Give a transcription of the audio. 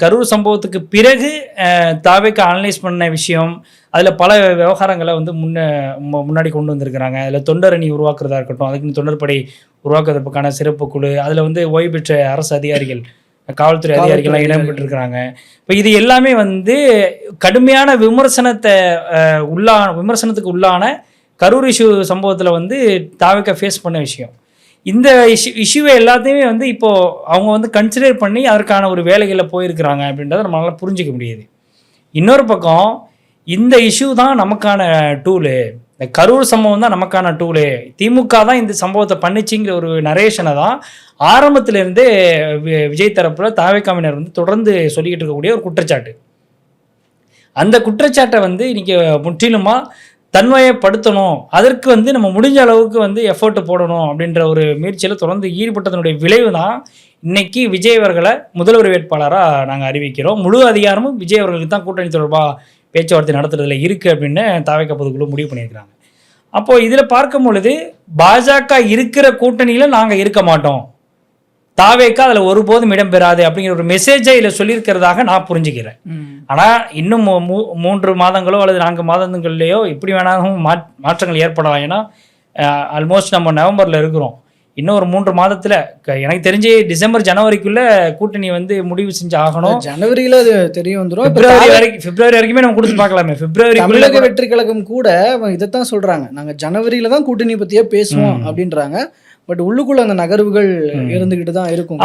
கரூர் சம்பவத்துக்கு பிறகு தாவேக்கு அனலைஸ் பண்ண விஷயம், அதில் பல விவகாரங்களை வந்து முன்னாடி கொண்டு வந்திருக்கிறாங்க. அதில் தொண்டரணி உருவாக்குறதா இருக்கட்டும், அதுக்குன்னு தொண்டர்படை உருவாக்குவதற்கான சிறப்பு குழு, அதில் வந்து ஓய்வு பெற்ற அரசு அதிகாரிகள், காவல்துறை அதிகாரிகள்லாம் இடம்பெற்றிருக்கிறாங்க. இப்போ இது எல்லாமே வந்து கடுமையான விமர்சனத்துக்கு உள்ளான கரூர் இஷ்யூ சம்பவத்தில் வந்து தாவேக்கா ஃபேஸ் பண்ண விஷயம். இந்த இஷ்யூவை எல்லாத்தையுமே வந்து இப்போது அவங்க வந்து கன்சிடர் பண்ணி அதற்கான ஒரு வேலைகளில் போயிருக்கிறாங்க அப்படின்றத நம்மளால் புரிஞ்சிக்க முடியுது. இன்னொரு பக்கம் இந்த இஷ்யூ தான் நமக்கான டூலு, இந்த கரூர் சம்பவம் தான் நமக்கான டூலு, திமுக தான் இந்த சம்பவத்தை பண்ணிச்சிங்கிற ஒரு நரேஷனை தான் ஆரம்பத்திலேருந்தே விஜய் தரப்பில் தாவேக்காவினர் வந்து தொடர்ந்து சொல்லிக்கிட்டு இருக்கக்கூடிய ஒரு குற்றச்சாட்டு. அந்த குற்றச்சாட்டை வந்து இன்றைக்கி முற்றிலுமாக தன்மையப்படுத்தணும், அதற்கு வந்து நம்ம முடிஞ்ச அளவுக்கு வந்து எஃபர்ட் போடணும் அப்படின்ற ஒரு முயற்சியில் தொடர்ந்து ஈடுபட்டதனுடைய விளைவு தான் இன்னைக்கு விஜய் அவர்களை முதல்வர் வேட்பாளராக நாங்கள் அறிவிக்கிறோம். முழு அதிகாரமும் விஜய் அவர்களுக்கு தான் கூட்டணி தொடர்பாக பேச்சுவார்த்தை நடத்துறதுல இருக்குது அப்படின்னு தாவேக்கா பொதுக்குழு முடிவு பண்ணியிருக்கிறாங்க. அப்போது இதில் பார்க்கும் பொழுது பாஜக இருக்கிற கூட்டணியில் நாங்கள் இருக்க மாட்டோம், தாவேக்கா அதில் ஒருபோதும் இடம்பெறாது அப்படிங்கிற ஒரு மெசேஜை இதில் சொல்லியிருக்கிறதாக நான் புரிஞ்சுக்கிறேன். ஆனால் இன்னும் 3 மாதங்களோ அல்லது 4 மாதங்கள்லையோ இப்படி வேணாலும் மாற்றங்கள் ஏற்படலாம். ஏன்னா ஆல்மோஸ்ட் நம்ம நவம்பரில் இருக்கிறோம். இன்னும் ஒரு 3 மாதத்தில் எனக்கு தெரிஞ்சு டிசம்பர் ஜனவரிக்குள்ளே கூட்டணி வந்து முடிவு செஞ்சு ஆகணும். ஜனவரியில் அது தெரிய வந்துடும். பிப்ரவரி வரைக்குமே நம்ம கொடுத்து பார்க்கலாமே. பிப்ரவரி தமிழக வெற்றி கழகம் கூட இதைத்தான் சொல்கிறாங்க, நாங்கள் ஜனவரியில் தான் கூட்டணி பற்றியே பேசுவோம் அப்படின்றாங்க. பட் உள்ளுக்குள்ள அந்த நகர்வுகள் இருந்துகிட்டு தான் இருக்கும்.